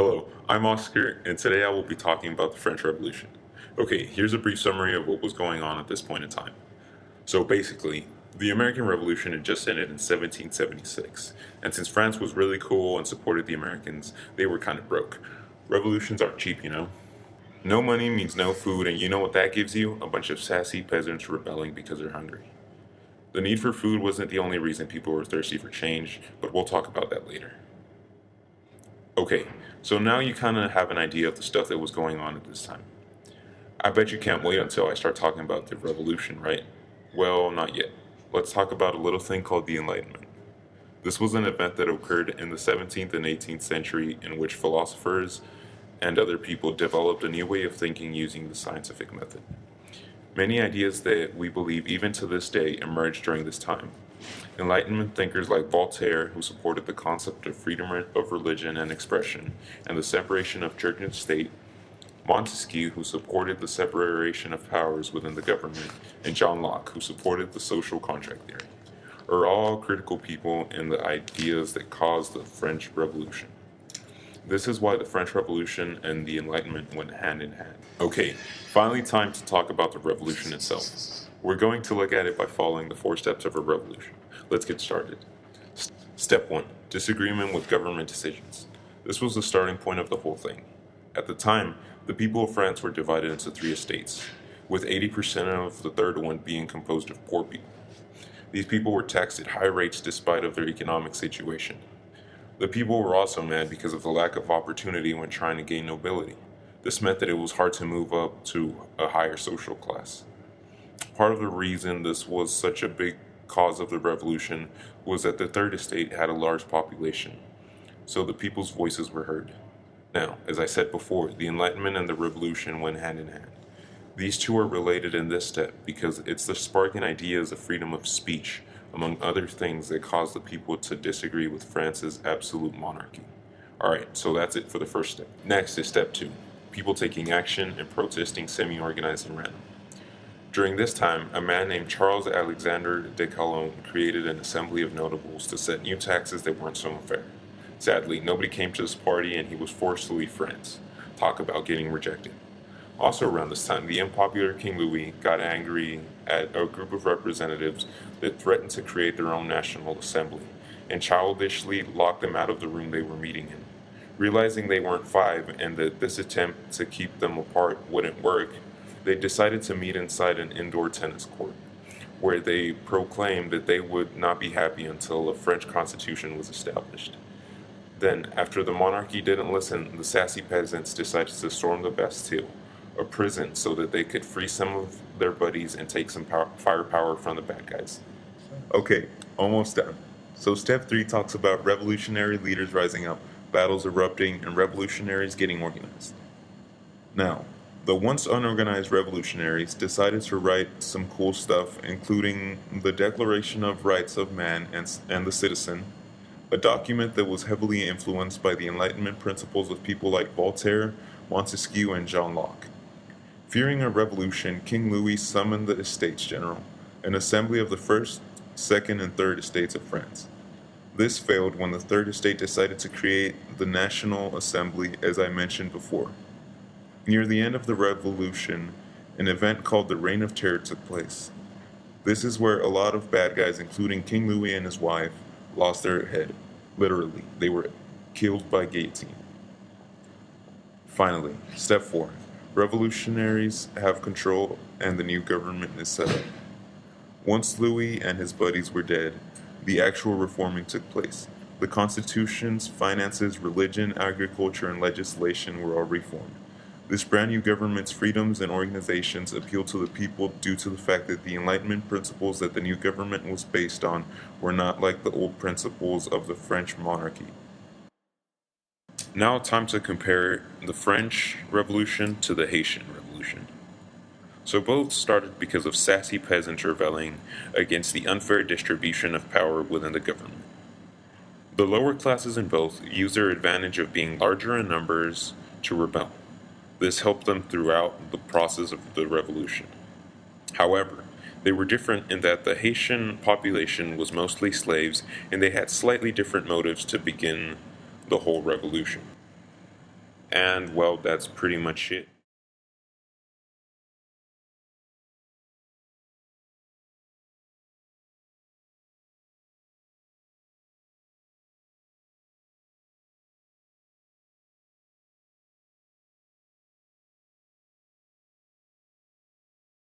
Hello, I'm Oscar, and today I will be talking about the French Revolution. Okay, here's a brief summary of what was going on at this point in time. So basically, the American Revolution had just ended in 1776, and since France was really cool and supported the Americans, they were kind of broke. Revolutions aren't cheap, you know? No money means no food, and you know what that gives you? A bunch of sassy peasants rebelling because they're hungry. The need for food wasn't the only reason people were thirsty for change, but we'll talk about that later. Okay, so now you kind of have an idea of the stuff that was going on at this time. I bet you can't wait until I start talking about the revolution, right? Well, not yet. Let's talk about a little thing called the Enlightenment. This was an event that occurred in the 17th and 18th century in which philosophers and other people developed a new way of thinking using the scientific method. Many ideas that we believe even to this day emerged during this time. Enlightenment thinkers like Voltaire, who supported the concept of freedom of religion and expression and the separation of church and state, Montesquieu, who supported the separation of powers within the government, and John Locke, who supported the social contract theory, are all critical people in the ideas that caused the French Revolution. This is why the French Revolution and the Enlightenment went hand in hand. Okay, finally time to talk about the revolution itself. We're going to look at it by following the 4 steps of a revolution. Let's get started. Step 1. Disagreement with government decisions. This was the starting point of the whole thing. At the time, the people of France were divided into 3 estates, with 80% of the third one being composed of poor people. These people were taxed at high rates despite of their economic situation. The people were also mad because of the lack of opportunity when trying to gain nobility. This meant that it was hard to move up to a higher social class. Part of the reason this was such a big cause of the revolution was that the third estate had a large population, so the people's voices were heard. Now, as I said before, the Enlightenment and the Revolution went hand in hand. These two are related in this step because it's the sparking ideas of freedom of speech, among other things, that caused the people to disagree with France's absolute monarchy. Alright, so that's it for the first step. Next is step 2, people taking action and protesting semi-organized and random. During this time, a man named Charles Alexander de Calonne created an assembly of notables to set new taxes that weren't so unfair. Sadly, nobody came to this party and he was forced to leave France. Talk about getting rejected. Also around this time, the unpopular King Louis got angry at a group of representatives that threatened to create their own national assembly, and childishly locked them out of the room they were meeting in. Realizing they weren't 5 and that this attempt to keep them apart wouldn't work, they decided to meet inside an indoor tennis court, where they proclaimed that they would not be happy until a French constitution was established. Then, after the monarchy didn't listen, the sassy peasants decided to storm the Bastille, a prison, so that they could free some of their buddies and take some firepower from the bad guys. Okay, almost done. So step 3 talks about revolutionary leaders rising up, battles erupting, and revolutionaries getting organized. Now, the once unorganized revolutionaries decided to write some cool stuff, including the Declaration of Rights of Man and the Citizen, a document that was heavily influenced by the Enlightenment principles of people like Voltaire, Montesquieu, and John Locke. Fearing a revolution, King Louis summoned the Estates General, an assembly of the first, second, and third estates of France. This failed when the third estate decided to create the National Assembly, as I mentioned before. Near the end of the revolution, an event called the Reign of Terror took place. This is where a lot of bad guys, including King Louis and his wife, lost their head. Literally, they were killed by guillotine. Finally, step 4. Revolutionaries have control and the new government is set up. Once Louis and his buddies were dead, the actual reforming took place. The constitutions, finances, religion, agriculture, and legislation were all reformed. This brand new government's freedoms and organizations appealed to the people due to the fact that the Enlightenment principles that the new government was based on were not like the old principles of the French monarchy. Now time to compare the French Revolution to the Haitian Revolution. So both started because of sassy peasants rebelling against the unfair distribution of power within the government. The lower classes in both used their advantage of being larger in numbers to rebel. This helped them throughout the process of the revolution. However, they were different in that the Haitian population was mostly slaves and they had slightly different motives to begin the whole revolution. And well, that's pretty much it.